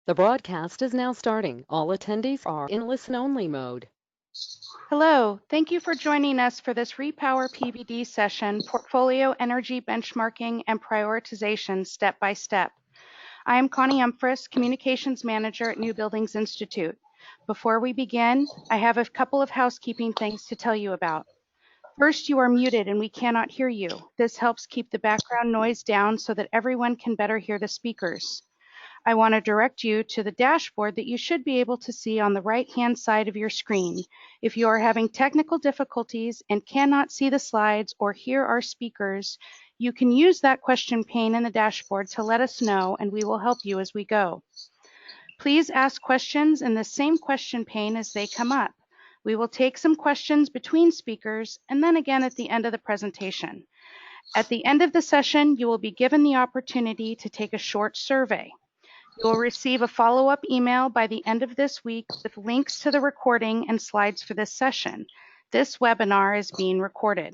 The broadcast is now starting. All attendees are in listen-only mode. Hello, thank you for joining us for this Repower PVD session, Portfolio Energy Benchmarking and Prioritization Step by Step. I am Connie Umphris, Communications Manager at New Buildings Institute. Before we begin, I have a couple of housekeeping things to tell you about. First, you are muted and we cannot hear you. This helps keep the background noise down so that everyone can better hear the speakers. I want to direct you to the dashboard that you should be able to see on the right-hand side of your screen. If you are having technical difficulties and cannot see the slides or hear our speakers, you can use that question pane in the dashboard to let us know, and we will help you as we go. Please ask questions in the same question pane as they come up. We will take some questions between speakers and then again at the end of the presentation. At the end of the session, you will be given the opportunity to take a short survey. You will receive a follow-up email by the end of this week with links to the recording and slides for this session. This webinar is being recorded.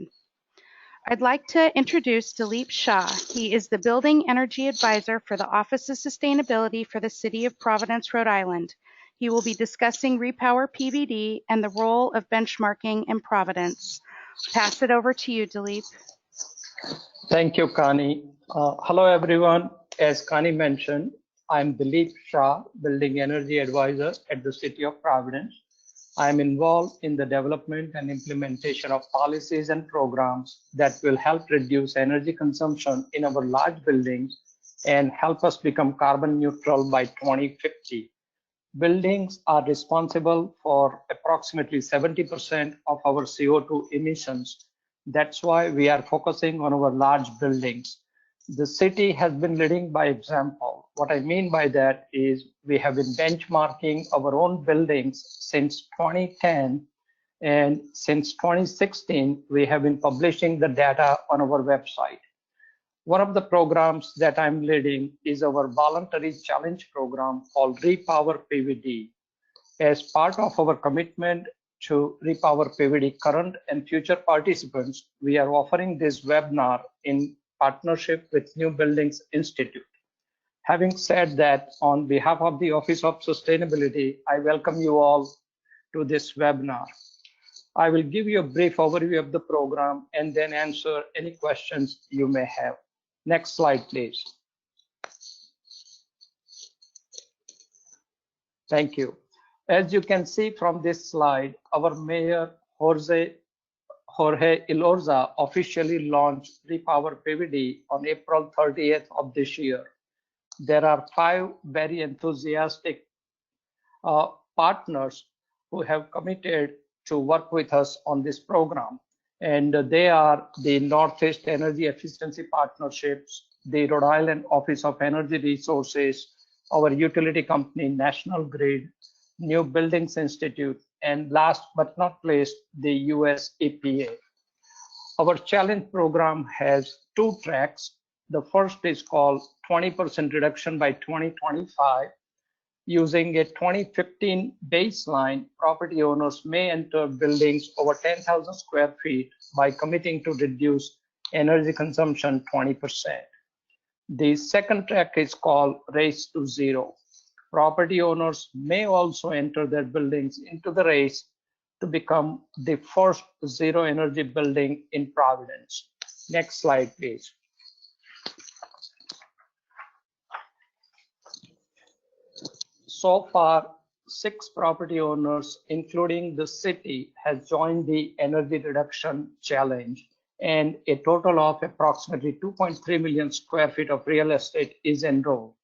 I'd like to introduce Dilip Shah. He is the Building Energy Advisor for the Office of Sustainability for the City of Providence, Rhode Island. He will be discussing Repower PVD and the role of benchmarking in Providence. Pass it over to you, Dilip. Thank you, Connie. Hello, everyone. As Connie mentioned, I'm Dilip Shah, Building Energy Advisor at the City of Providence. I'm involved in the development and implementation of policies and programs that will help reduce energy consumption in our large buildings and help us become carbon neutral by 2050. Buildings are responsible for approximately 70% of our CO2 emissions. That's why we are focusing on our large buildings. The city has been leading by example. What I mean by that is we have been benchmarking our own buildings since 2010, and since 2016, we have been publishing the data on our website. One of the programs that I'm leading is our voluntary challenge program called Repower PVD. As part of our commitment to Repower PVD current and future participants, we are offering this webinar in partnership with New Buildings Institute. Having said that, on behalf of the Office of Sustainability, I welcome you all to this webinar. I will give you a brief overview of the program and then answer any questions you may have. Next slide, please. Thank you. As you can see from this slide, our Mayor Jorge Elorza officially launched Repower PVD on April 30th of this year. There are 5 very enthusiastic partners who have committed to work with us on this program. And they are the Northeast Energy Efficiency Partnerships, the Rhode Island Office of Energy Resources, our utility company, National Grid, New Buildings Institute, and last but not least, the US EPA. Our challenge program has 2 tracks. The first is called 20% reduction by 2025. Using a 2015 baseline, property owners may enter buildings over 10,000 square feet by committing to reduce energy consumption 20%. The second track is called Race to Zero. Property owners may also enter their buildings into the race to become the first zero energy building in Providence. Next slide, please. So far, 6 property owners, including the city, has joined the energy reduction challenge, and a total of approximately 2.3 million square feet of real estate is enrolled.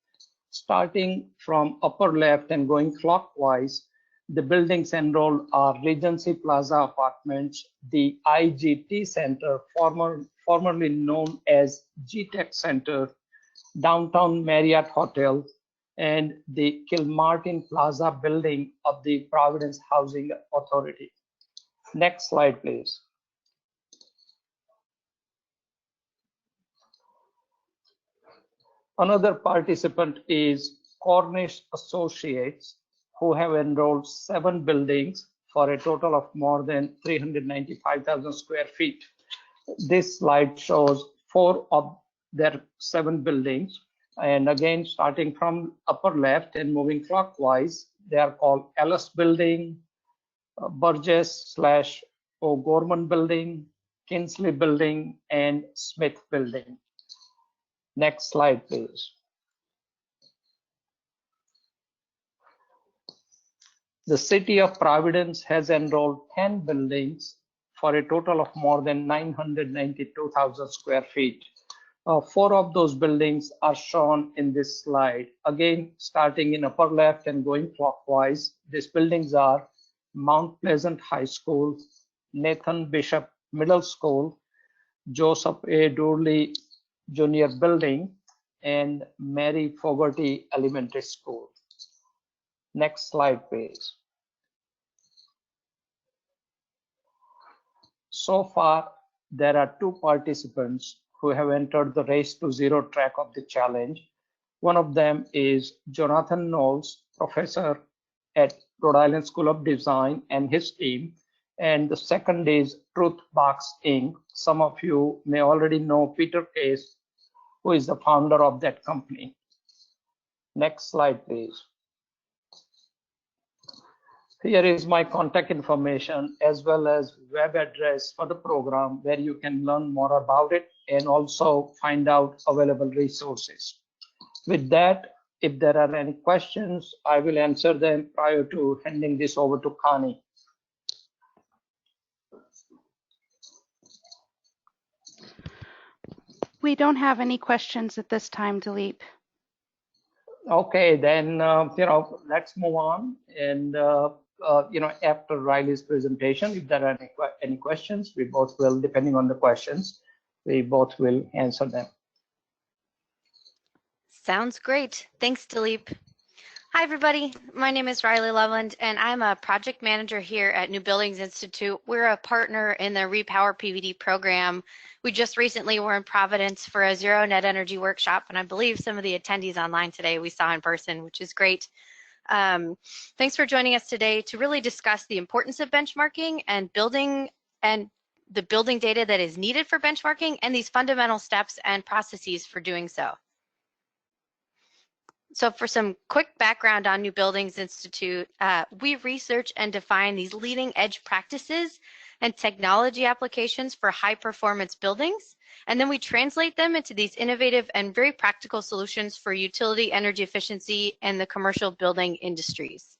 Starting from upper left and going clockwise, the buildings enrolled are Regency Plaza Apartments, the IGT Center, formerly known as GTEC Center, Downtown Marriott Hotel, and the Kilmartin Plaza building of the Providence Housing Authority. Next slide, please. Another participant is Cornish Associates, who have enrolled 7 buildings for a total of more than 395,000 square feet. This slide shows 4 of their 7 buildings. And again, starting from upper left and moving clockwise, they are called Ellis Building, Burgess/O'Gorman Building, Kinsley Building, and Smith Building. Next slide, please. The city of Providence has enrolled 10 buildings for a total of more than 992,000 square feet. 4 of those buildings are shown in this slide. Again, starting in upper left and going clockwise, these buildings are Mount Pleasant High School, Nathan Bishop Middle School, Joseph A. Dooley Junior Building, and Mary Fogarty Elementary School. Next slide, please. So far, there are 2 participants who have entered the Race to Zero track of the challenge. One of them is Jonathan Knowles, professor at Rhode Island School of Design, and his team. And the second is Truthbox Inc. Some of you may already know Peter Case, who is the founder of that company. Next slide, please. Here is my contact information as well as web address for the program where you can learn more about it and also find out available resources. With that, if there are any questions, I will answer them prior to handing this over to Connie. We don't have any questions at this time, Dilip. Okay, then, let's move on. And, after Riley's presentation, if there are any questions, we both will, depending on the questions, we both will answer them. Sounds great. Thanks, Dilip. Hi, everybody. My name is Riley Loveland, and I'm a project manager here at New Buildings Institute. We're a partner in the Repower PVD program. We just recently were in Providence for a Zero Net Energy workshop, and I believe some of the attendees online today we saw in person, which is great. Thanks for joining us today to really discuss the importance of benchmarking and the building data that is needed for benchmarking and these fundamental steps and processes for doing so. So for some quick background on New Buildings Institute, we research and define these leading edge practices and technology applications for high performance buildings. And then we translate them into these innovative and very practical solutions for utility, energy efficiency, and the commercial building industries.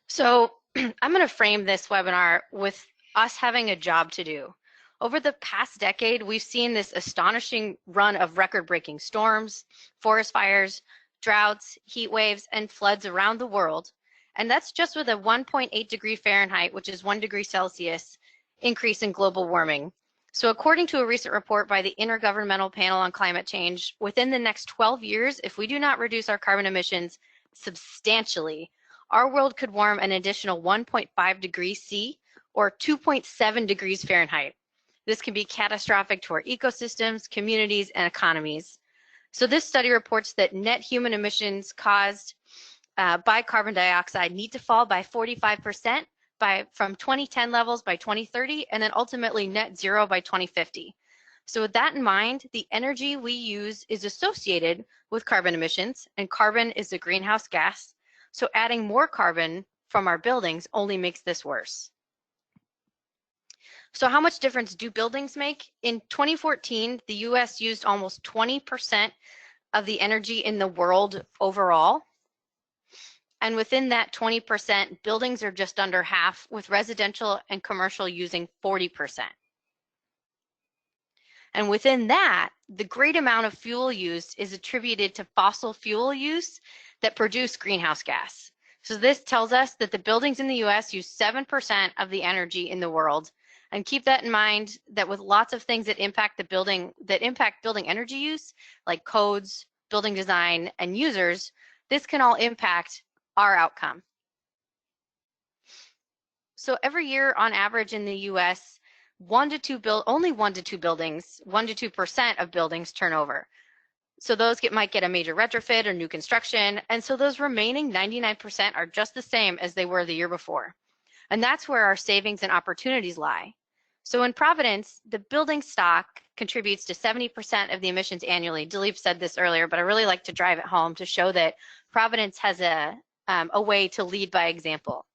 So I'm going to frame this webinar with us having a job to do. Over the past decade, we've seen this astonishing run of record-breaking storms, forest fires, droughts, heat waves, and floods around the world. And that's just with a 1.8 degree Fahrenheit, which is 1 degree Celsius, increase in global warming. So according to a recent report by the Intergovernmental Panel on Climate Change, within the next 12 years, if we do not reduce our carbon emissions substantially, our world could warm an additional 1.5 degrees C or 2.7 degrees Fahrenheit. This can be catastrophic to our ecosystems, communities, and economies. So this study reports that net human emissions caused by carbon dioxide need to fall by 45% from 2010 levels by 2030, and then ultimately net zero by 2050. So with that in mind, the energy we use is associated with carbon emissions, and carbon is a greenhouse gas. So adding more carbon from our buildings only makes this worse. So how much difference do buildings make? In 2014, the US used almost 20% of the energy in the world overall. And within that 20%, buildings are just under half, with residential and commercial using 40%. And within that, the great amount of fuel used is attributed to fossil fuel use that produce greenhouse gas. So this tells us that the buildings in the US use 7% of the energy in the world. And keep that in mind that with lots of things that impact building energy use, like codes, building design, and users, this can all impact our outcome. So every year on average in the US, only 1 to 2 buildings, 1 to 2% of buildings turn over. So those might get a major retrofit or new construction. And so those remaining 99% are just the same as they were the year before. And that's where our savings and opportunities lie. So in Providence, the building stock contributes to 70% of the emissions annually. Dilip said this earlier, but I really like to drive it home to show that Providence has a way to lead by example.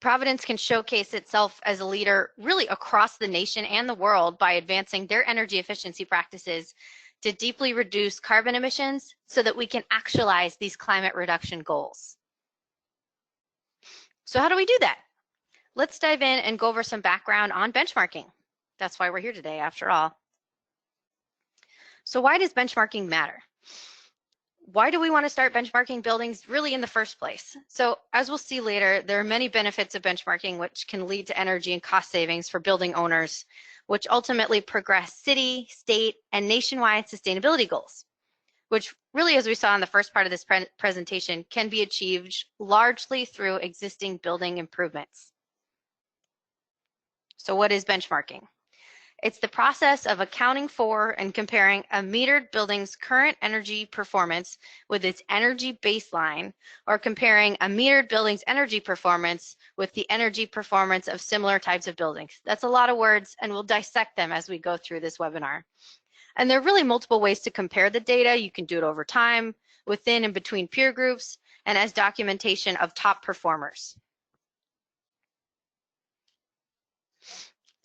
Providence can showcase itself as a leader really across the nation and the world by advancing their energy efficiency practices to deeply reduce carbon emissions so that we can actualize these climate reduction goals. So how do we do that? Let's dive in and go over some background on benchmarking. That's why we're here today, after all. So why does benchmarking matter? Why do we want to start benchmarking buildings really in the first place? So as we'll see later, there are many benefits of benchmarking which can lead to energy and cost savings for building owners, which ultimately progress city, state, and nationwide sustainability goals, which really, as we saw in the first part of this presentation, can be achieved largely through existing building improvements. So what is benchmarking? It's the process of accounting for and comparing a metered building's current energy performance with its energy baseline, or comparing a metered building's energy performance with the energy performance of similar types of buildings. That's a lot of words, and we'll dissect them as we go through this webinar. And there are really multiple ways to compare the data. You can do it over time, within and between peer groups, and as documentation of top performers.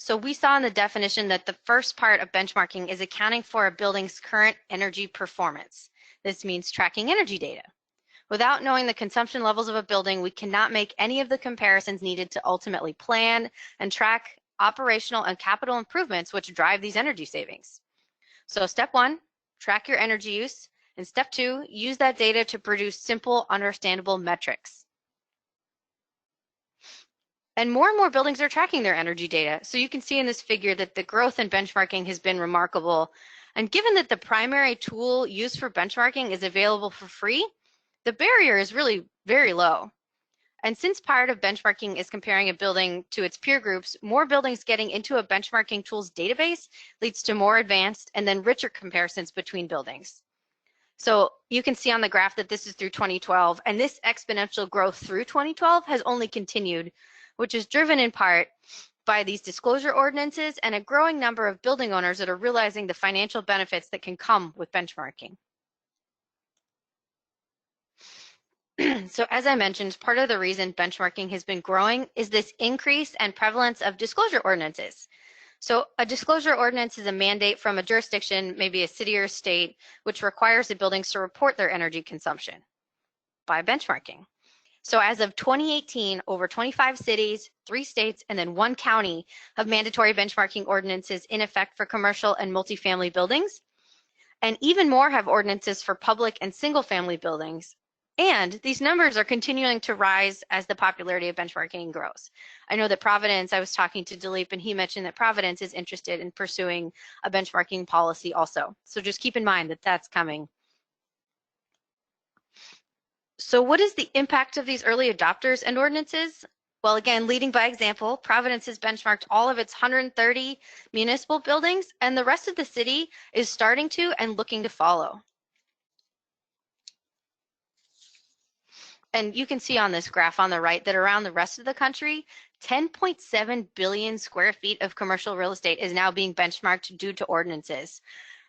So we saw in the definition that the first part of benchmarking is accounting for a building's current energy performance. This means tracking energy data. Without knowing the consumption levels of a building, we cannot make any of the comparisons needed to ultimately plan and track operational and capital improvements which drive these energy savings. So step one, track your energy use. And step two, use that data to produce simple, understandable metrics. And more buildings are tracking their energy data. So you can see in this figure that the growth in benchmarking has been remarkable. And given that the primary tool used for benchmarking is available for free, the barrier is really very low. And since part of benchmarking is comparing a building to its peer groups, more buildings getting into a benchmarking tools database leads to more advanced and then richer comparisons between buildings. So you can see on the graph that this is through 2012, and this exponential growth through 2012 has only continued, which is driven in part by these disclosure ordinances and a growing number of building owners that are realizing the financial benefits that can come with benchmarking. So as I mentioned, part of the reason benchmarking has been growing is this increase and prevalence of disclosure ordinances. So a disclosure ordinance is a mandate from a jurisdiction, maybe a city or state, which requires the buildings to report their energy consumption by benchmarking. So as of 2018, over 25 cities, 3 states, and then 1 county have mandatory benchmarking ordinances in effect for commercial and multifamily buildings. And even more have ordinances for public and single-family buildings. And these numbers are continuing to rise as the popularity of benchmarking grows. I know that Providence, I was talking to Dilip, and he mentioned that Providence is interested in pursuing a benchmarking policy also. So just keep in mind that that's coming. So what is the impact of these early adopters and ordinances? Well, again, leading by example, Providence has benchmarked all of its 130 municipal buildings, and the rest of the city is starting to and looking to follow. And you can see on this graph on the right that around the rest of the country, 10.7 billion square feet of commercial real estate is now being benchmarked due to ordinances.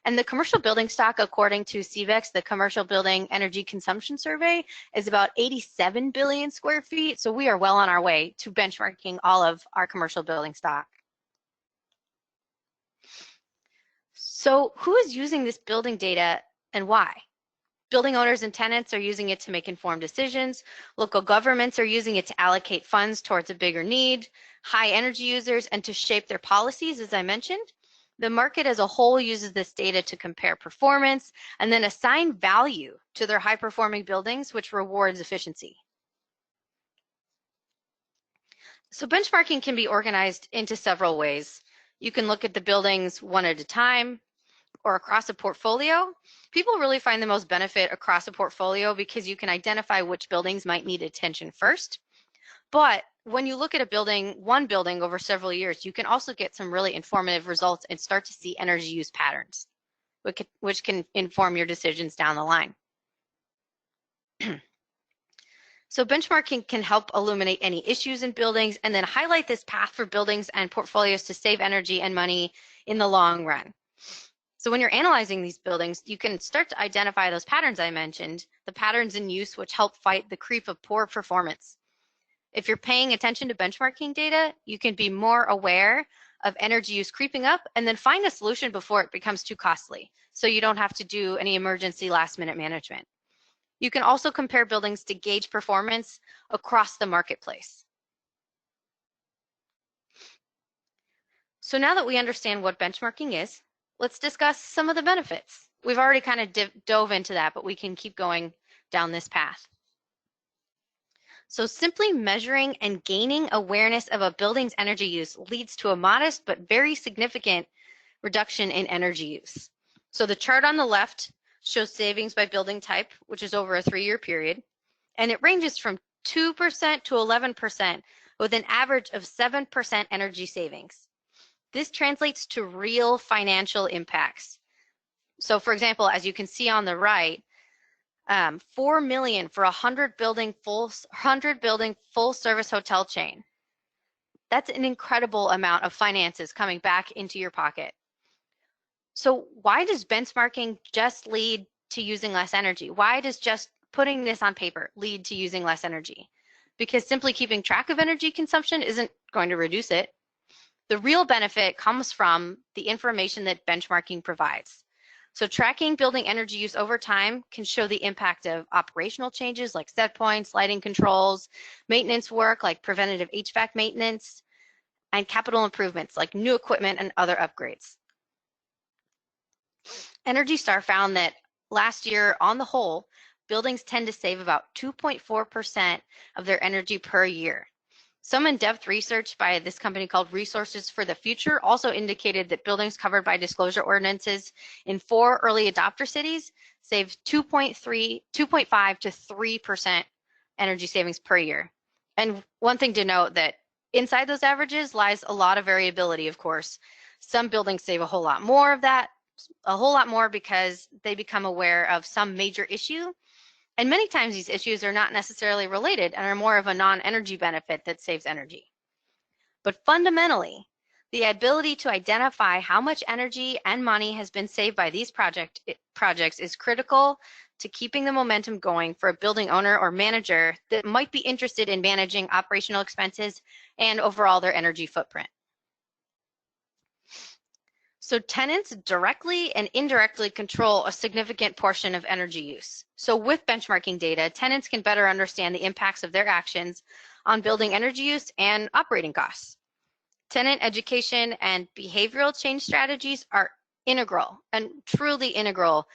And the commercial building stock, according to CVEX, the Commercial Building Energy Consumption Survey, is about 87 billion square feet. So we are well on our way to benchmarking all of our commercial building stock. So who is using this building data and why? Building owners and tenants are using it to make informed decisions. Local governments are using it to allocate funds towards a bigger need, high energy users, and to shape their policies, as I mentioned. The market as a whole uses this data to compare performance and then assign value to their high-performing buildings, which rewards efficiency. So benchmarking can be organized into several ways. You can look at the buildings one at a time or across a portfolio. People really find the most benefit across a portfolio because you can identify which buildings might need attention first. But when you look at a building, one building over several years, you can also get some really informative results and start to see energy use patterns, which can inform your decisions down the line. So benchmarking can help illuminate any issues in buildings and then highlight this path for buildings and portfolios to save energy and money in the long run. So when you're analyzing these buildings, you can start to identify those patterns I mentioned, the patterns in use which help fight the creep of poor performance. If you're paying attention to benchmarking data, you can be more aware of energy use creeping up and then find a solution before it becomes too costly, so you don't have to do any emergency last-minute management. You can also compare buildings to gauge performance across the marketplace. So now that we understand what benchmarking is, let's discuss some of the benefits. We've already kind of dove into that, but we can keep going down this path. So simply measuring and gaining awareness of a building's energy use leads to a modest but very significant reduction in energy use. So the chart on the left shows savings by building type, which is over a 3-year period, and it ranges from 2% to 11% with an average of 7% energy savings. This translates to real financial impacts. So for example, as you can see on the right, $4 million for a 100-building full-service hotel chain. That's an incredible amount of finances coming back into your pocket. So why does benchmarking just lead to using less energy? Why does just putting this on paper lead to using less energy? Because simply keeping track of energy consumption isn't going to reduce it. The real benefit comes from the information that benchmarking provides. So tracking building energy use over time can show the impact of operational changes like set points, lighting controls, maintenance work like preventative HVAC maintenance, and capital improvements like new equipment and other upgrades. Energy Star found that last year, on the whole, buildings tend to save about 2.4% of their energy per year. Some in-depth research by this company called Resources for the Future also indicated that buildings covered by disclosure ordinances in 4 early adopter cities saved 2.5 to 3% energy savings per year. And one thing to note that inside those averages lies a lot of variability, of course. Some buildings save a whole lot more of that, a whole lot more because they become aware of some major issue. And many times these issues are not necessarily related and are more of a non-energy benefit that saves energy. But fundamentally, the ability to identify how much energy and money has been saved by these projects is critical to keeping the momentum going for a building owner or manager that might be interested in managing operational expenses and overall their energy footprint. So tenants directly and indirectly control a significant portion of energy use. So with benchmarking data, tenants can better understand the impacts of their actions on building energy use and operating costs. Tenant education and behavioral change strategies are integral and truly integral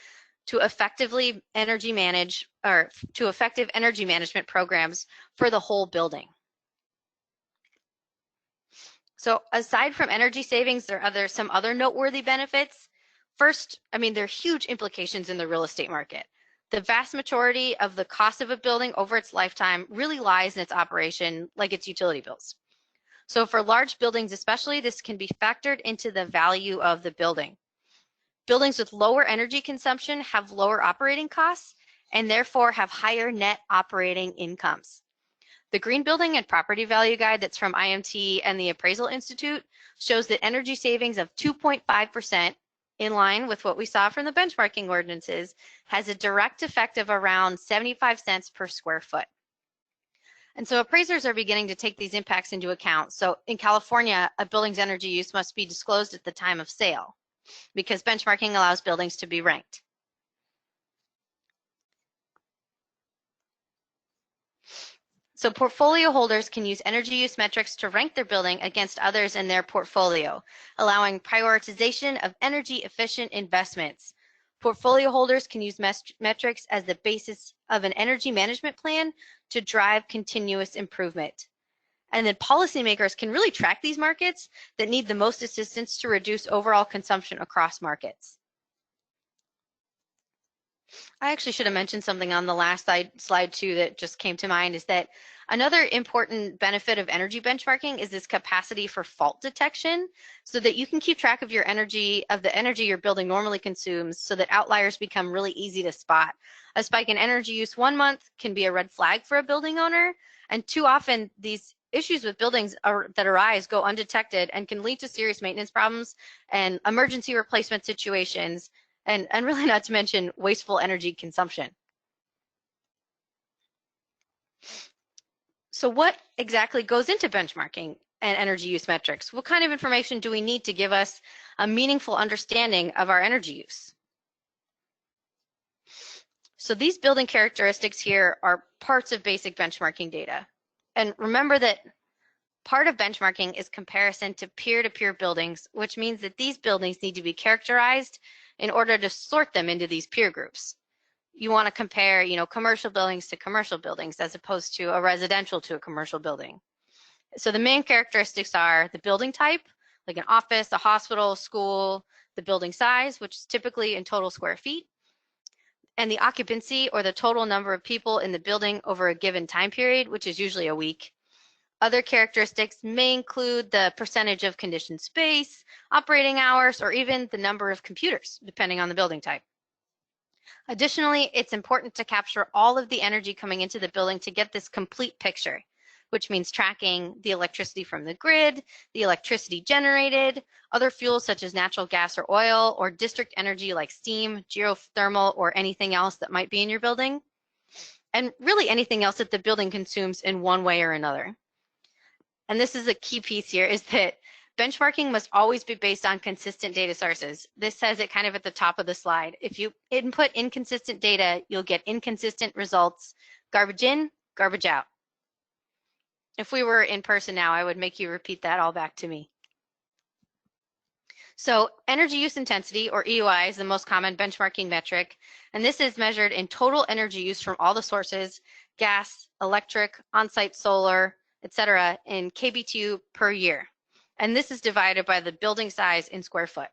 to effective energy management programs for the whole building. So aside from energy savings, there are some other noteworthy benefits. First, there are huge implications in the real estate market. The vast majority of the cost of a building over its lifetime really lies in its operation, like its utility bills. So for large buildings especially, this can be factored into the value of the building. Buildings with lower energy consumption have lower operating costs and therefore have higher net operating incomes. The Green Building and Property Value Guide that's from IMT and the Appraisal Institute shows that energy savings of 2.5%, in line with what we saw from the benchmarking ordinances, has a direct effect of around 75 cents per square foot. And so appraisers are beginning to take these impacts into account. So in California, a building's energy use must be disclosed at the time of sale because benchmarking allows buildings to be ranked. So portfolio holders can use energy use metrics to rank their building against others in their portfolio, allowing prioritization of energy efficient investments. Portfolio holders can use metrics as the basis of an energy management plan to drive continuous improvement. And then policymakers can really track these markets that need the most assistance to reduce overall consumption across markets. I actually should have mentioned something on the last slide too that just came to mind, is that another important benefit of energy benchmarking is this capacity for fault detection, so that you can keep track of the energy your building normally consumes, so that outliers become really easy to spot. A spike in energy use 1 month can be a red flag for a building owner, and too often these issues with buildings that arise go undetected and can lead to serious maintenance problems and emergency replacement situations, and really not to mention wasteful energy consumption. So what exactly goes into benchmarking and energy use metrics? What kind of information do we need to give us a meaningful understanding of our energy use? So these building characteristics here are parts of basic benchmarking data. And remember that part of benchmarking is comparison to peer-to-peer buildings, which means that these buildings need to be characterized in order to sort them into these peer groups. You want to compare, commercial buildings to commercial buildings as opposed to a residential to a commercial building. So the main characteristics are the building type, like an office, a hospital, school, the building size, which is typically in total square feet, and the occupancy, or the total number of people in the building over a given time period, which is usually a week. Other characteristics may include the percentage of conditioned space, operating hours, or even the number of computers, depending on the building type. Additionally, it's important to capture all of the energy coming into the building to get this complete picture, which means tracking the electricity from the grid, the electricity generated, other fuels such as natural gas or oil, or district energy like steam, geothermal, or anything else that might be in your building, and really anything else that the building consumes in one way or another. And this is a key piece here, is that benchmarking must always be based on consistent data sources. This says it kind of at the top of the slide. If you input inconsistent data, you'll get inconsistent results. Garbage in, garbage out. If we were in person now, I would make you repeat that all back to me. So energy use intensity, or EUI, is the most common benchmarking metric, and this is measured in total energy use from all the sources: gas, electric, on-site solar, etc., in kBTU per year. And this is divided by the building size in square foot.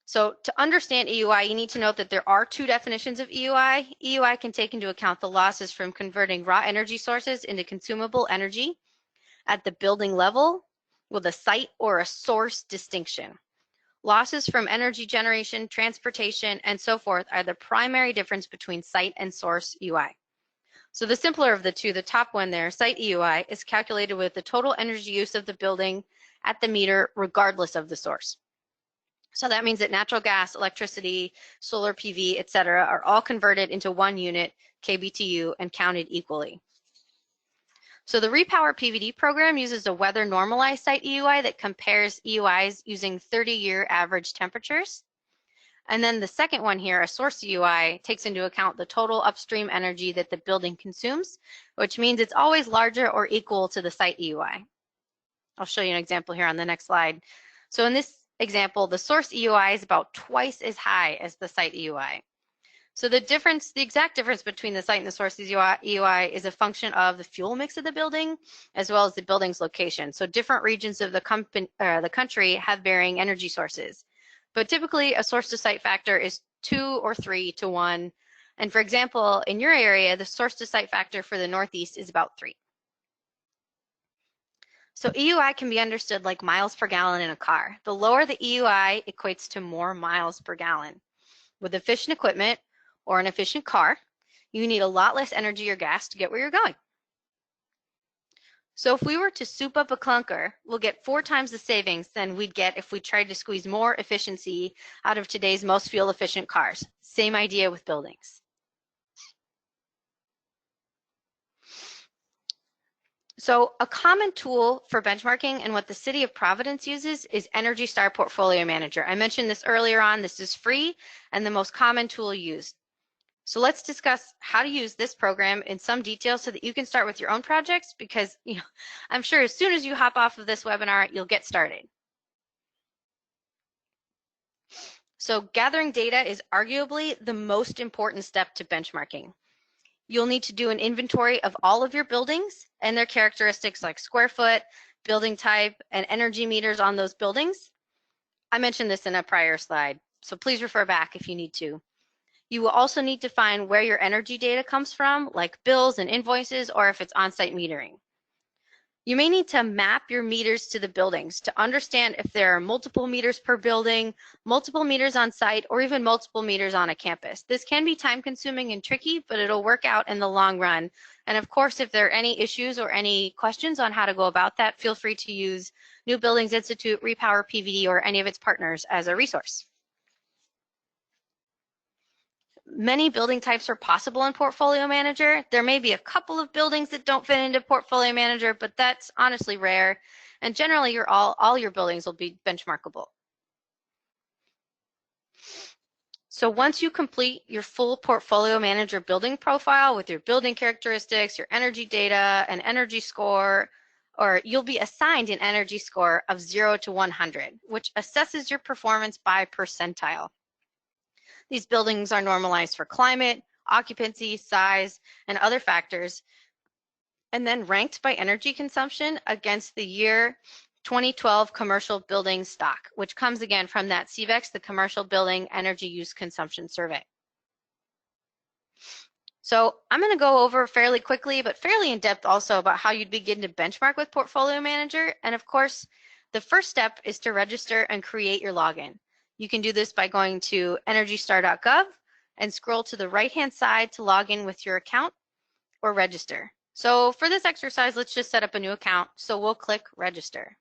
So to understand EUI, you need to note that there are two definitions of EUI. EUI can take into account the losses from converting raw energy sources into consumable energy at the building level with a site or a source distinction. Losses from energy generation, transportation, and so forth are the primary difference between site and source EUI. So the simpler of the two, the top one there, site EUI, is calculated with the total energy use of the building at the meter regardless of the source. So that means that natural gas, electricity, solar PV, etc., are all converted into one unit, kBTU, and counted equally. So the Repower PVD program uses a weather normalized site EUI that compares EUIs using 30-year average temperatures. And then the second one here, a source EUI, takes into account the total upstream energy that the building consumes, which means it's always larger or equal to the site EUI. I'll show you an example here on the next slide. So in this example, the source EUI is about twice as high as the site EUI. So the exact difference between the site and the source EUI is a function of the fuel mix of the building, as well as the building's location. So different regions of the country have varying energy sources. But typically, a source to site factor is 2 or 3 to 1. And for example, in your area, the source to site factor for the Northeast is about 3. So EUI can be understood like miles per gallon in a car. The lower the EUI equates to more miles per gallon. With efficient equipment or an efficient car, you need a lot less energy or gas to get where you're going. So if we were to soup up a clunker, we'll get 4 times the savings than we'd get if we tried to squeeze more efficiency out of today's most fuel-efficient cars. Same idea with buildings. So a common tool for benchmarking and what the City of Providence uses is Energy Star Portfolio Manager. I mentioned this earlier on. This is free and the most common tool used. So let's discuss how to use this program in some detail so that you can start with your own projects, because I'm sure as soon as you hop off of this webinar, you'll get started. So gathering data is arguably the most important step to benchmarking. You'll need to do an inventory of all of your buildings and their characteristics like square foot, building type, and energy meters on those buildings. I mentioned this in a prior slide. so please refer back if you need to. You will also need to find where your energy data comes from, like bills and invoices, or if it's on-site metering. You may need to map your meters to the buildings to understand if there are multiple meters per building, multiple meters on site, or even multiple meters on a campus. This can be time consuming and tricky, but it'll work out in the long run. And of course, if there are any issues or any questions on how to go about that, feel free to use New Buildings Institute, Repower PVD, or any of its partners as a resource. Many building types are possible in Portfolio Manager. There may be a couple of buildings that don't fit into Portfolio Manager, but that's honestly rare. And generally, all your buildings will be benchmarkable. So once you complete your full Portfolio Manager building profile with your building characteristics, your energy data, and energy score, or you'll be assigned an energy score of 0 to 100, which assesses your performance by percentile. These buildings are normalized for climate, occupancy, size, and other factors, and then ranked by energy consumption against the year 2012 commercial building stock, which comes again from that CVEX, the Commercial Building Energy Use Consumption Survey. So I'm going to go over fairly quickly, but fairly in depth also about how you'd begin to benchmark with Portfolio Manager. And of course, the first step is to register and create your login. You can do this by going to energystar.gov and scroll to the right-hand side to log in with your account or register. So for this exercise, let's just set up a new account. So we'll click register.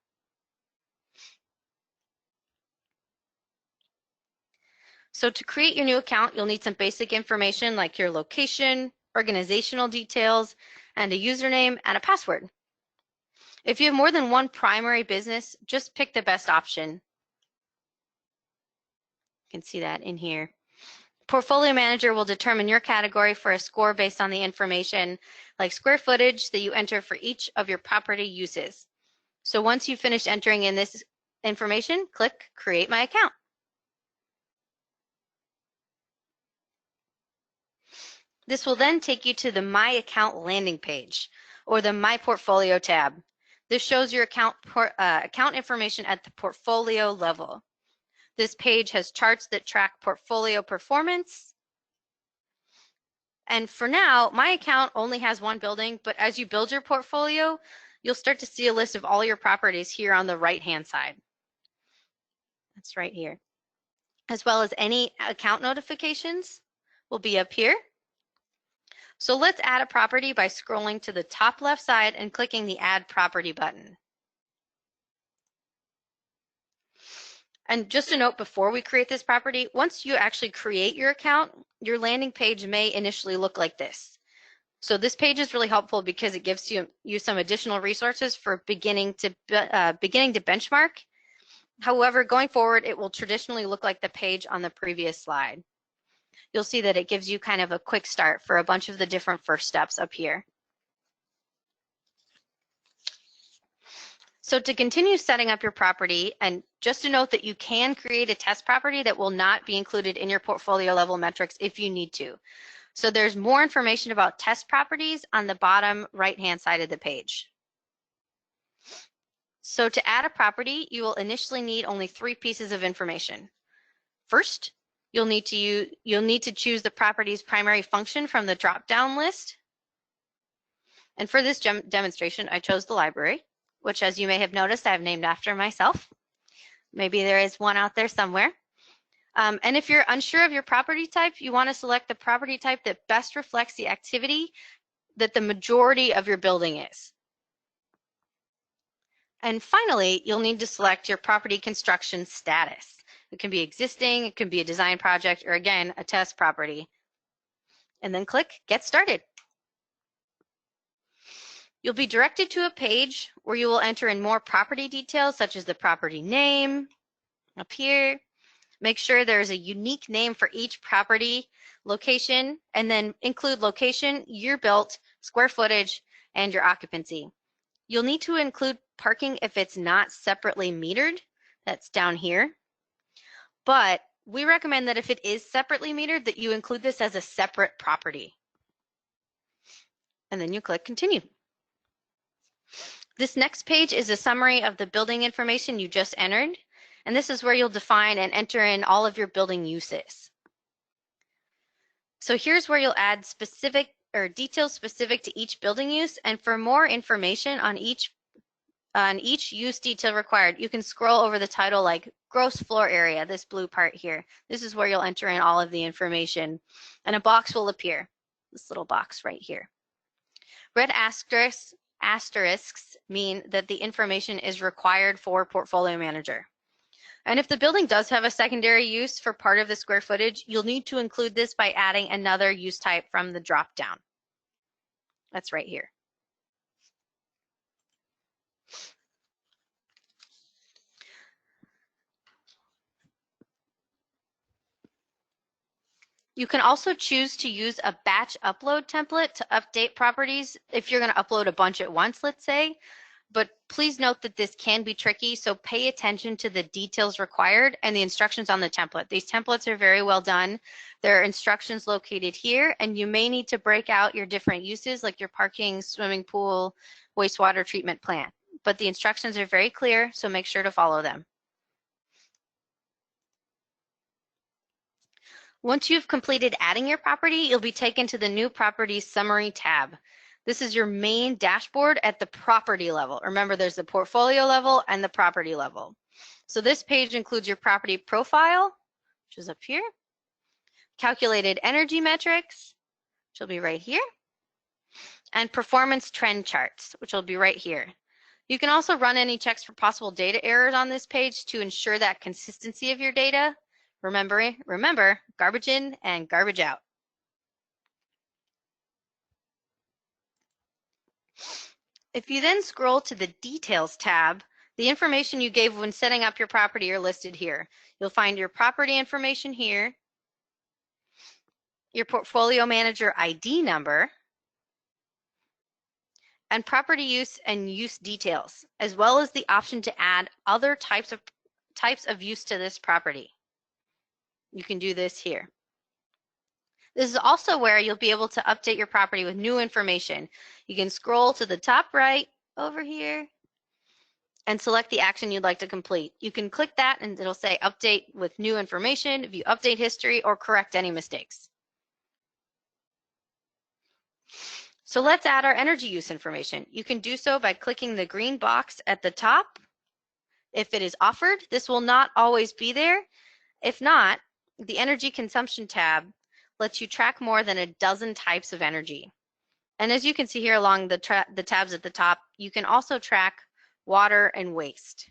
So to create your new account, you'll need some basic information like your location, organizational details, and a username and a password. If you have more than one primary business, just pick the best option. You can see that in here. Portfolio Manager will determine your category for a score based on the information like square footage that you enter for each of your property uses. So once you've finished entering in this information, click Create My Account. This will then take you to the My Account landing page or the My Portfolio tab. This shows your account information at the portfolio level. This page has charts that track portfolio performance. And for now, my account only has one building, but as you build your portfolio, you'll start to see a list of all your properties here on the right-hand side. That's right here. As well as any account notifications will be up here. So let's add a property by scrolling to the top left side and clicking the Add Property button. And just a note before we create this property, once you actually create your account, your landing page may initially look like this. So this page is really helpful because it gives you some additional resources for beginning to benchmark. However, going forward, it will traditionally look like the page on the previous slide. You'll see that it gives you kind of a quick start for a bunch of the different first steps up here. So to continue setting up your property, and just to note that you can create a test property that will not be included in your portfolio level metrics if you need to. So there's more information about test properties on the bottom right-hand side of the page. So to add a property, you will initially need only 3 pieces of information. First, you'll need to choose the property's primary function from the drop-down list. And for this demonstration, I chose the library, which, as you may have noticed, I've named after myself. Maybe there is one out there somewhere. And if you're unsure of your property type, you want to select the property type that best reflects the activity that the majority of your building is. And finally, you'll need to select your property construction status. It can be existing, it can be a design project, or again, a test property. And then click Get Started. You'll be directed to a page where you will enter in more property details, such as the property name up here. Make sure there's a unique name for each property location, and then include location, year built, square footage, and your occupancy. You'll need to include parking if it's not separately metered. That's down here. But we recommend that if it is separately metered, that you include this as a separate property. And then you click Continue. This next page is a summary of the building information you just entered. And this is where you'll define and enter in all of your building uses. So here's where you'll add specific or details specific to each building use. And for more information on each use detail required, you can scroll over the title like gross floor area, this blue part here. This is where you'll enter in all of the information, and a box will appear, this little box right here. Red asterisks mean that the information is required for Portfolio Manager. And if the building does have a secondary use for part of the square footage, you'll need to include this by adding another use type from the drop down. That's right here. You can also choose to use a batch upload template to update properties if you're going to upload a bunch at once, let's say. But please note that this can be tricky, so pay attention to the details required and the instructions on the template. These templates are very well done. There are instructions located here, and you may need to break out your different uses like your parking, swimming pool, wastewater treatment plant. But the instructions are very clear, so make sure to follow them. Once you've completed adding your property, you'll be taken to the new property summary tab. This is your main dashboard at the property level. Remember, there's the portfolio level and the property level. So this page includes your property profile, which is up here, calculated energy metrics, which will be right here, and performance trend charts, which will be right here. You can also run any checks for possible data errors on this page to ensure that consistency of your data. Remember, garbage in and garbage out. If you then scroll to the Details tab, the information you gave when setting up your property are listed here. You'll find your property information here, your Portfolio Manager ID number, and property use and use details, as well as the option to add other types of use to this property. You can do this here. This is also where you'll be able to update your property with new information. You can scroll to the top right over here and select the action you'd like to complete. You can click that and it'll say update with new information, view update history, or correct any mistakes. So let's add our energy use information. You can do so by clicking the green box at the top. If it is offered, this will not always be there. If not, the energy consumption tab lets you track more than a dozen types of energy. And as you can see here along the tabs at the top, you can also track water and waste.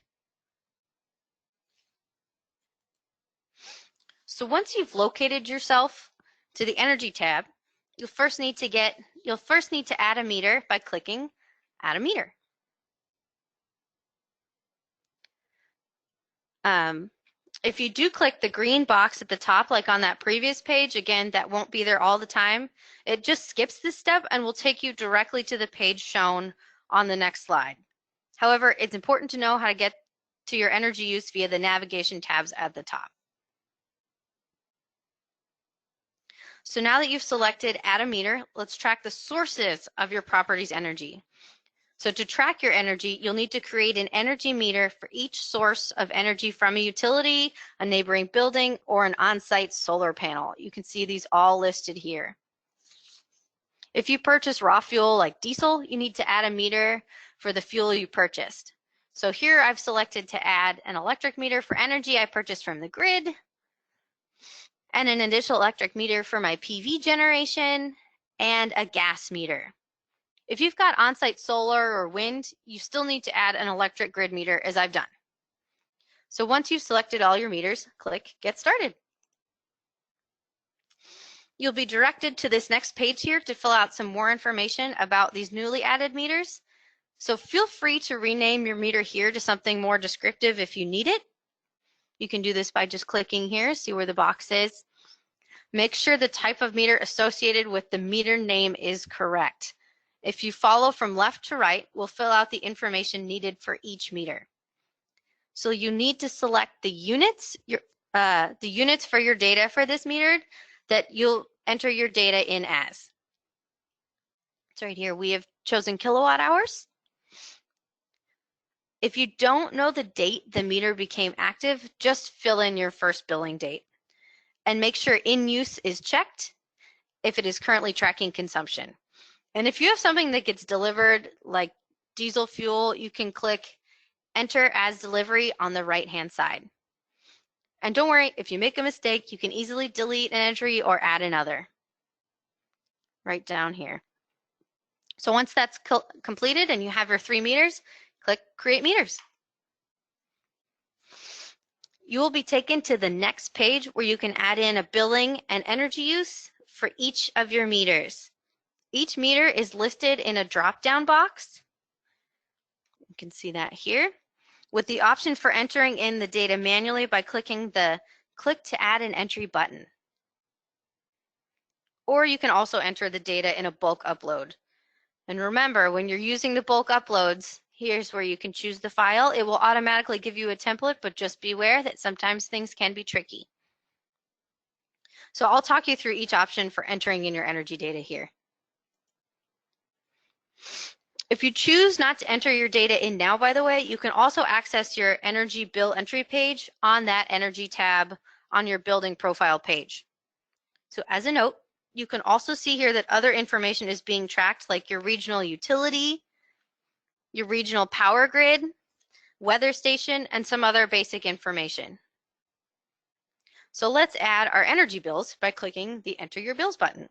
So once you've located yourself to the energy tab, you'll first need to add a meter by clicking Add a Meter. If you do click the green box at the top, like on that previous page, again, that won't be there all the time. It just skips this step and will take you directly to the page shown on the next slide. However, it's important to know how to get to your energy use via the navigation tabs at the top. So now that you've selected Add a Meter, let's track the sources of your property's energy. So to track your energy, you'll need to create an energy meter for each source of energy from a utility, a neighboring building, or an on-site solar panel. You can see these all listed here. If you purchase raw fuel like diesel, you need to add a meter for the fuel you purchased. So here I've selected to add an electric meter for energy I purchased from the grid, and an additional electric meter for my PV generation, and a gas meter. If you've got on-site solar or wind, you still need to add an electric grid meter, as I've done. So once you've selected all your meters, click Get Started. You'll be directed to this next page here to fill out some more information about these newly added meters. So feel free to rename your meter here to something more descriptive if you need it. You can do this by just clicking here, see where the box is. Make sure the type of meter associated with the meter name is correct. If you follow from left to right, we'll fill out the information needed for each meter. So you need to select the units for your data for this meter that you'll enter your data in as. So right here, we have chosen kilowatt hours. If you don't know the date the meter became active, just fill in your first billing date and make sure in use is checked if it is currently tracking consumption. And if you have something that gets delivered like diesel fuel, you can click enter as delivery on the right-hand side. And don't worry, if you make a mistake, you can easily delete an entry or add another right down here. So once that's completed and you have your 3 meters, click Create Meters. You will be taken to the next page where you can add in a billing and energy use for each of your meters. Each meter is listed in a drop-down box. You can see that here, with the option for entering in the data manually by clicking the Click to Add an Entry button. Or you can also enter the data in a bulk upload. And remember, when you're using the bulk uploads, here's where you can choose the file. It will automatically give you a template, but just beware that sometimes things can be tricky. So I'll talk you through each option for entering in your energy data here. If you choose not to enter your data in now, by the way, you can also access your energy bill entry page on that energy tab on your building profile page. So as a note, you can also see here that other information is being tracked, like your regional utility, your regional power grid, weather station, and some other basic information. So let's add our energy bills by clicking the Enter Your Bills button.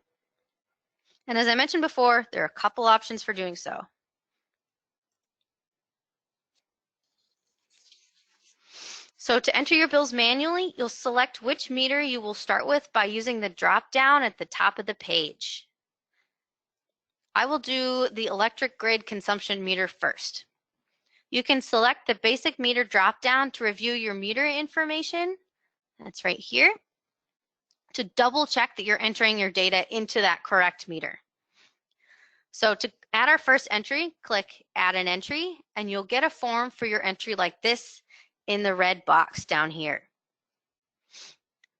And as I mentioned before, there are a couple options for doing so. So to enter your bills manually, you'll select which meter you will start with by using the drop-down at the top of the page. I will do the electric grid consumption meter first. You can select the basic meter drop-down to review your meter information. That's right here. To double check that you're entering your data into that correct meter. So to add our first entry, click Add an Entry, and you'll get a form for your entry like this in the red box down here,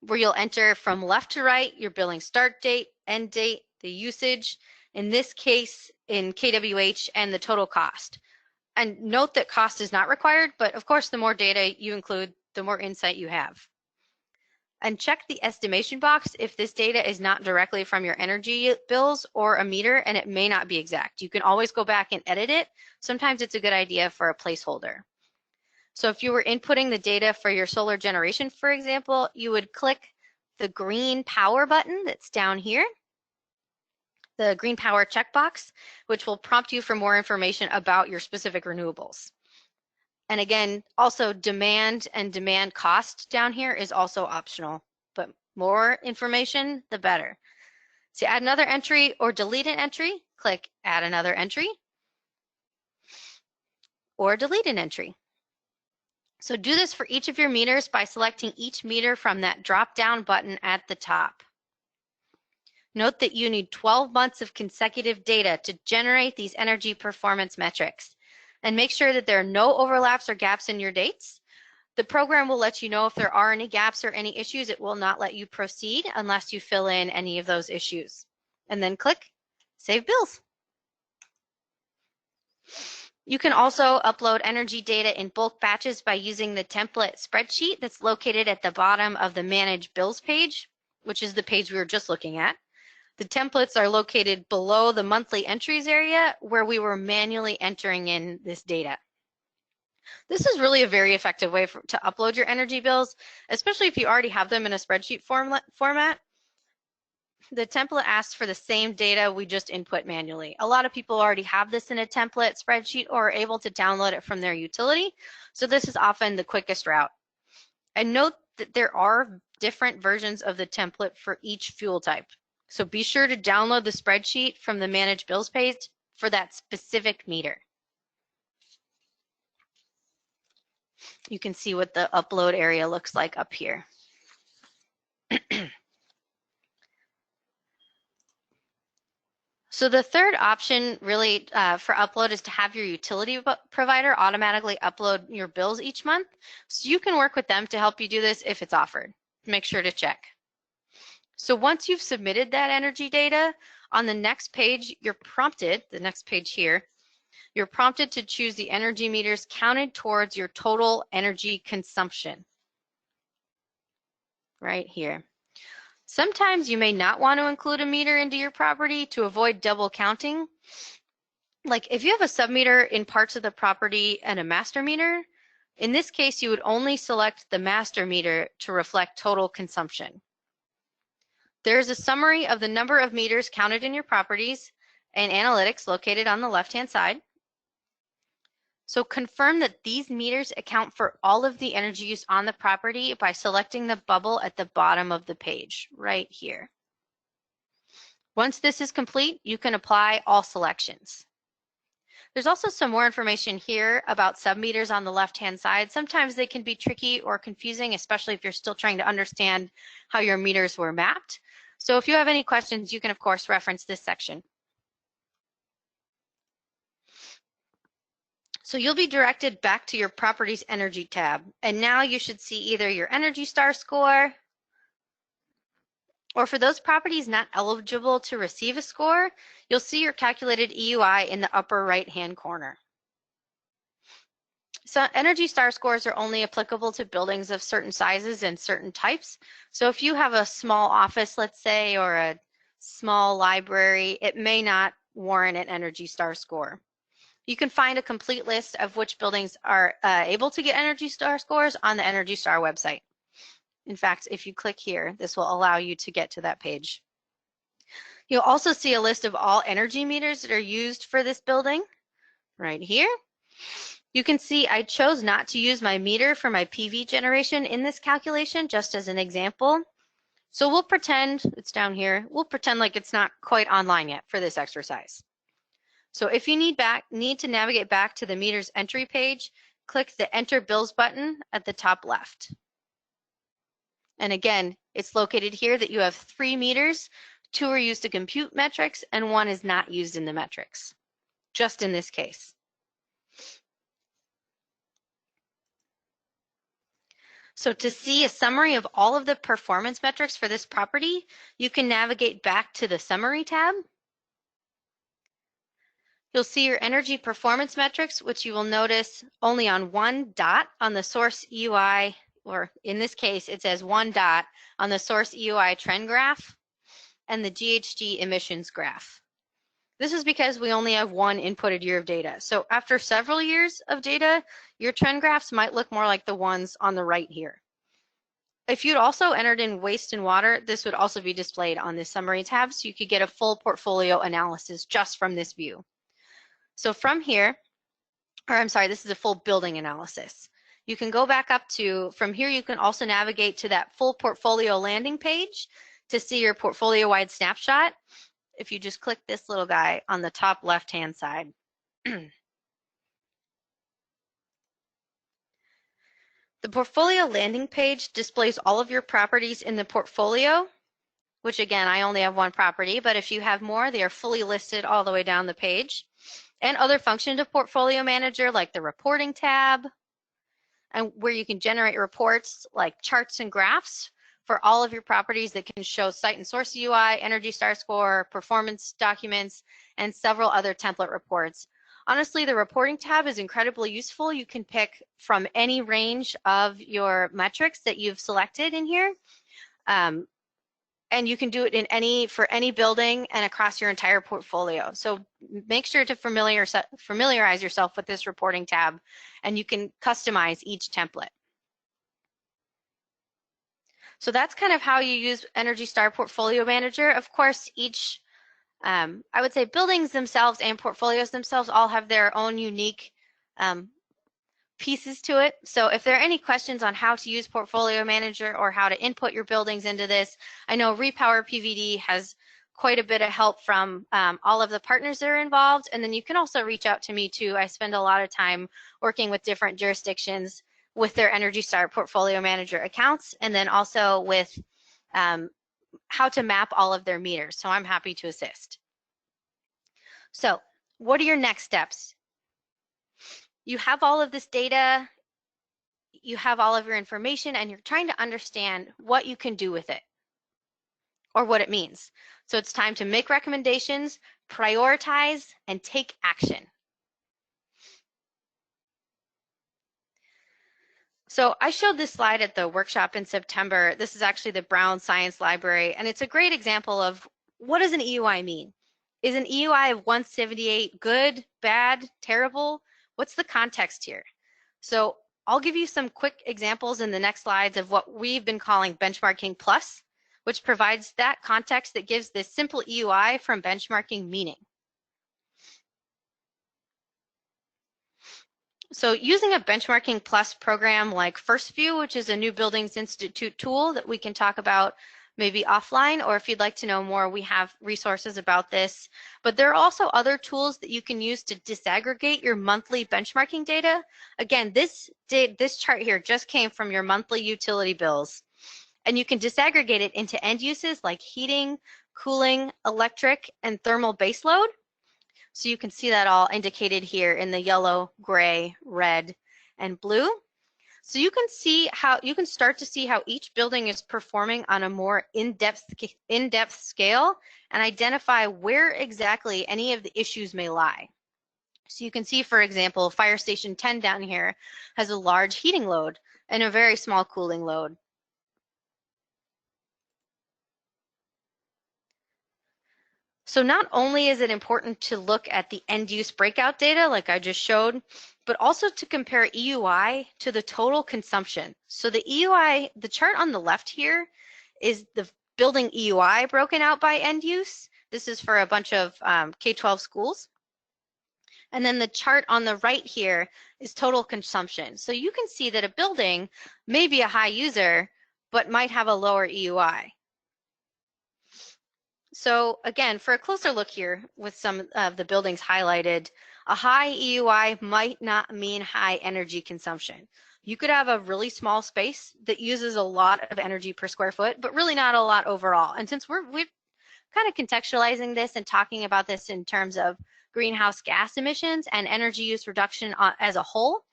where you'll enter from left to right your billing start date, end date, the usage, in this case in kWh, and the total cost. And note that cost is not required, but of course the more data you include, the more insight you have. And check the estimation box if this data is not directly from your energy bills or a meter and it may not be exact. You can always go back and edit it. Sometimes it's a good idea for a placeholder. So if you were inputting the data for your solar generation, for example, you would click the green power button that's down here, the green power checkbox, which will prompt you for more information about your specific renewables. And again, also demand and demand cost down here is also optional, but more information, the better. To add another entry or delete an entry, click Add Another Entry or Delete an Entry. So do this for each of your meters by selecting each meter from that drop-down button at the top. Note that you need 12 months of consecutive data to generate these energy performance metrics. And make sure that there are no overlaps or gaps in your dates. The program will let you know if there are any gaps or any issues. It will not let you proceed unless you fill in any of those issues. And then click Save Bills. You can also upload energy data in bulk batches by using the template spreadsheet that's located at the bottom of the Manage Bills page, which is the page we were just looking at. The templates are located below the monthly entries area where we were manually entering in this data. This is really a very effective way to upload your energy bills, especially if you already have them in a spreadsheet format. The template asks for the same data we just input manually. A lot of people already have this in a template spreadsheet or are able to download it from their utility, so this is often the quickest route. And note that there are different versions of the template for each fuel type. So be sure to download the spreadsheet from the Manage Bills page for that specific meter. You can see what the upload area looks like up here. So the third option really for upload is to have your utility provider automatically upload your bills each month. So you can work with them to help you do this if it's offered. Make sure to check. So once you've submitted that energy data, on the next page, you're prompted, the next page here, You're prompted to choose the energy meters counted towards your total energy consumption. Right here. Sometimes you may not want to include a meter into your property to avoid double counting. Like if you have a sub-meter in parts of the property and a master meter, in this case, you would only select the master meter to reflect total consumption. There's a summary of the number of meters counted in your properties and analytics located on the left-hand side. So confirm that these meters account for all of the energy use on the property by selecting the bubble at the bottom of the page, right here. Once this is complete, you can apply all selections. There's also some more information here about submeters on the left-hand side. Sometimes they can be tricky or confusing, especially if you're still trying to understand how your meters were mapped. So if you have any questions, you can, of course, reference this section. So you'll be directed back to your property's energy tab. And now you should see either your Energy Star score, or for those properties not eligible to receive a score, you'll see your calculated EUI in the upper right-hand corner. So Energy Star scores are only applicable to buildings of certain sizes and certain types. So if you have a small office, let's say, or a small library, it may not warrant an Energy Star score. You can find a complete list of which buildings are able to get Energy Star scores on the Energy Star website. In fact, if you click here, this will allow you to get to that page. You'll also see a list of all energy meters that are used for this building right here. You can see I chose not to use my meter for my PV generation in this calculation, just as an example. So we'll pretend, it's down here, we'll pretend like it's not quite online yet for this exercise. So if you need to navigate back to the meters entry page, click the Enter Bills button at the top left. And again, it's located here that you have 3 meters, 2 are used to compute metrics, and 1 is not used in the metrics, just in this case. So to see a summary of all of the performance metrics for this property, you can navigate back to the Summary tab. You'll see your energy performance metrics, which you will notice only on one dot on the source EUI, or in this case, it says 1 dot on the source EUI trend graph and the GHG emissions graph. This is because we only have 1 inputted year of data. So after several years of data, your trend graphs might look more like the ones on the right here. If you'd also entered in waste and water, this would also be displayed on this summary tab, so you could get a full portfolio analysis just from this view. So from here, or I'm sorry, this is a full building analysis. You can go back up to, from here you can also navigate to that full portfolio landing page to see your portfolio-wide snapshot. If you just click this little guy on the top left-hand side. The portfolio landing page displays all of your properties in the portfolio, which again, I only have 1 property, but if you have more, they are fully listed all the way down the page. And other functions of Portfolio Manager like the Reporting tab, and where you can generate reports like charts and graphs for all of your properties that can show site and source EUI, Energy Star score, performance documents, and several other template reports. Honestly, the Reporting tab is incredibly useful. You can pick from any range of your metrics that you've selected in here. And you can do it for any building and across your entire portfolio. So make sure to familiarize yourself with this Reporting tab, and you can customize each template. So that's kind of how you use Energy Star Portfolio Manager. Of course, each, I would say buildings themselves and portfolios themselves all have their own unique pieces to it. So if there are any questions on how to use Portfolio Manager or how to input your buildings into this, I know Repower PVD has quite a bit of help from all of the partners that are involved. And then you can also reach out to me too. I spend a lot of time working with different jurisdictions with their Energy Star Portfolio Manager accounts, and then also with how to map all of their meters. So I'm happy to assist. So what are your next steps? You have all of this data, you have all of your information, and you're trying to understand what you can do with it or what it means. So it's time to make recommendations, prioritize, and take action. So I showed this slide at the workshop in September. This is actually the Brown Science Library, and it's a great example of what does an EUI mean? Is an EUI of 178 good, bad, terrible? What's the context here? So I'll give you some quick examples in the next slides of what we've been calling benchmarking plus, which provides that context that gives this simple EUI from benchmarking meaning. So using a benchmarking plus program like First View, which is a New Buildings Institute tool that we can talk about maybe offline, or if you'd like to know more, we have resources about this. But there are also other tools that you can use to disaggregate your monthly benchmarking data. Again, this chart here just came from your monthly utility bills. And you can disaggregate it into end uses like heating, cooling, electric, and thermal baseload. So you can see that all indicated here in the yellow, gray, red, and blue. So you can see how you can start to see how each building is performing on a more in-depth scale and identify where exactly any of the issues may lie. So you can see, for example, Fire Station 10 down here has a large heating load and a very small cooling load. So not only is it important to look at the end use breakout data like I just showed, but also to compare EUI to the total consumption. So the EUI, the chart on the left here is the building EUI broken out by end use. This is for a bunch of K-12 schools. And then the chart on the right here is total consumption. So you can see that a building may be a high user, but might have a lower EUI. So again, for a closer look here with some of the buildings highlighted, a high EUI might not mean high energy consumption. You could have a really small space that uses a lot of energy per square foot, but really not a lot overall. And since we're kind of contextualizing this and talking about this in terms of greenhouse gas emissions and energy use reduction as a whole,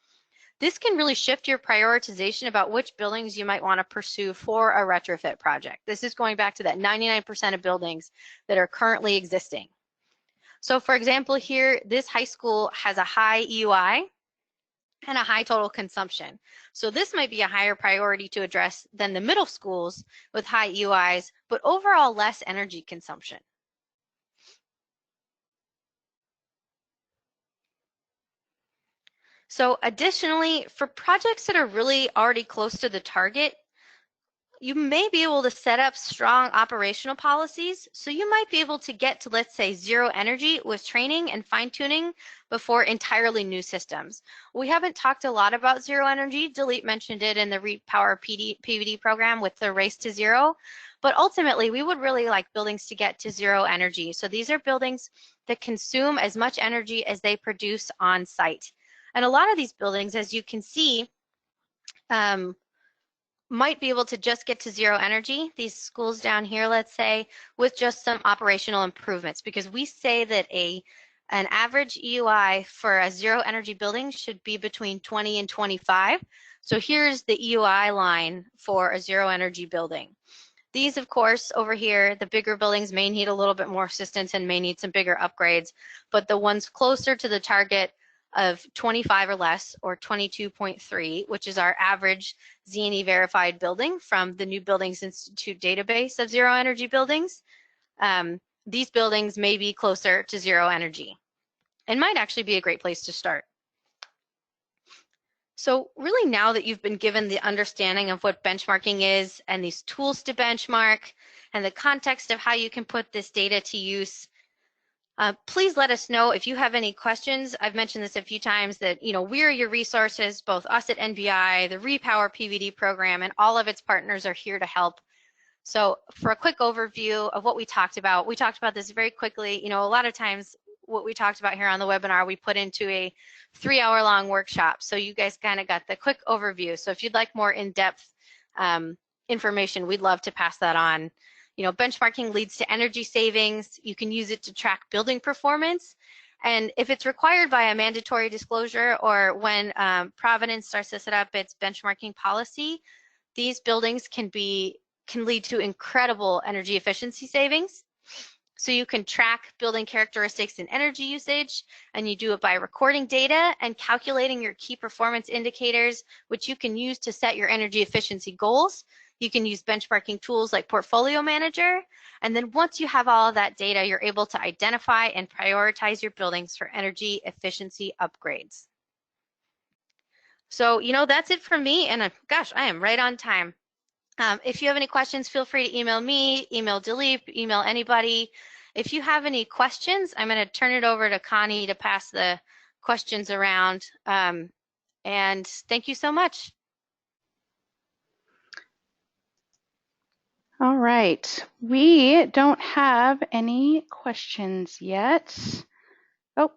this can really shift your prioritization about which buildings you might want to pursue for a retrofit project. This is going back to that 99% of buildings that are currently existing. So for example here, this high school has a high EUI and a high total consumption. So this might be a higher priority to address than the middle schools with high EUIs, but overall less energy consumption. So additionally, for projects that are really already close to the target, you may be able to set up strong operational policies. So you might be able to get to, let's say, zero energy with training and fine tuning before entirely new systems. We haven't talked a lot about zero energy. Delete mentioned it in the Repower PVD program with the race to zero. But ultimately, we would really like buildings to get to zero energy. So these are buildings that consume as much energy as they produce on site. And a lot of these buildings, as you can see, might be able to just get to zero energy, these schools down here, let's say, with just some operational improvements, because we say that an average EUI for a zero energy building should be between 20 and 25. So here's the EUI line for a zero energy building. These, of course, over here, the bigger buildings may need a little bit more assistance and may need some bigger upgrades, but the ones closer to the target of 25 or less, or 22.3, which is our average Z&E verified building from the New Buildings Institute database of zero energy buildings, these buildings may be closer to zero energy and might actually be a great place to start. So really, now that you've been given the understanding of what benchmarking is and these tools to benchmark and the context of how you can put this data to use, please let us know if you have any questions. I've mentioned this a few times that, we're your resources, both us at NBI, the Repower PVD program, and all of its partners are here to help. So for a quick overview of what we talked about this very quickly. A lot of times what we talked about here on the webinar, we put into a 3-hour-long workshop. So you guys kind of got the quick overview. So if you'd like more in-depth information, we'd love to pass that on. Benchmarking leads to energy savings. You can use it to track building performance. And if it's required by a mandatory disclosure or when Providence starts to set up its benchmarking policy, these buildings can lead to incredible energy efficiency savings. So you can track building characteristics and energy usage, and you do it by recording data and calculating your key performance indicators, which you can use to set your energy efficiency goals. You can use benchmarking tools like Portfolio Manager. And then once you have all of that data, you're able to identify and prioritize your buildings for energy efficiency upgrades. So, that's it from me. And gosh, I am right on time. If you have any questions, feel free to email me, email Dilip, email anybody. If you have any questions, I'm going to turn it over to Connie to pass the questions around. And thank you so much. All right, we don't have any questions yet. Oh,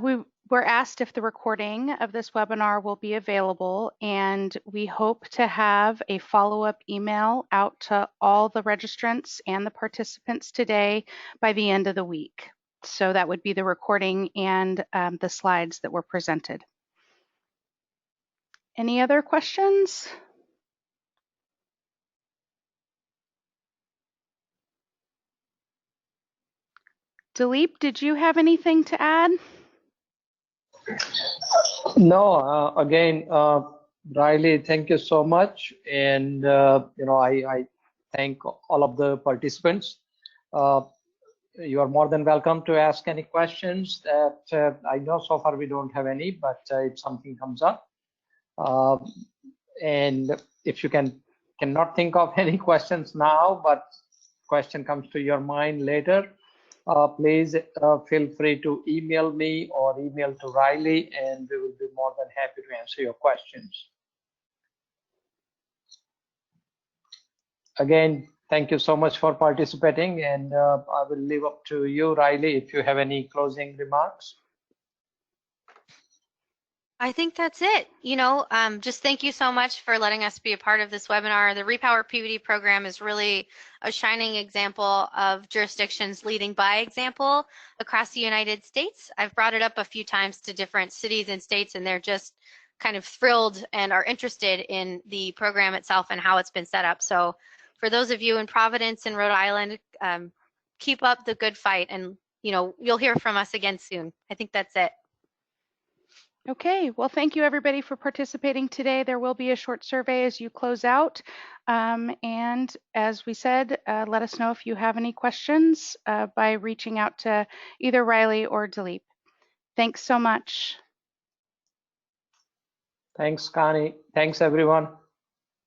we were asked if the recording of this webinar will be available, and we hope to have a follow-up email out to all the registrants and the participants today by the end of the week. So that would be the recording and the slides that were presented. Any other questions? Dilip, did you have anything to add? No, again, Riley, thank you so much. And, I thank all of the participants. You are more than welcome to ask any questions that I know so far we don't have any, but if something comes up. And if you cannot think of any questions now, but question comes to your mind later, please feel free to email me or email to Riley, and we will be more than happy to answer your questions. Again, thank you so much for participating, and I will leave up to you, Riley, if you have any closing remarks. I think that's it. Just thank you so much for letting us be a part of this webinar. The Repower PVD program is really a shining example of jurisdictions leading by example across the United States. I've brought it up a few times to different cities and states, and they're just kind of thrilled and are interested in the program itself and how it's been set up. So for those of you in Providence and Rhode Island, keep up the good fight, and you'll hear from us again soon. I think that's it. Okay, well, thank you everybody for participating today. There will be a short survey as you close out. And as we said, let us know if you have any questions by reaching out to either Riley or Dilip. Thanks so much. Thanks, Connie. Thanks, everyone.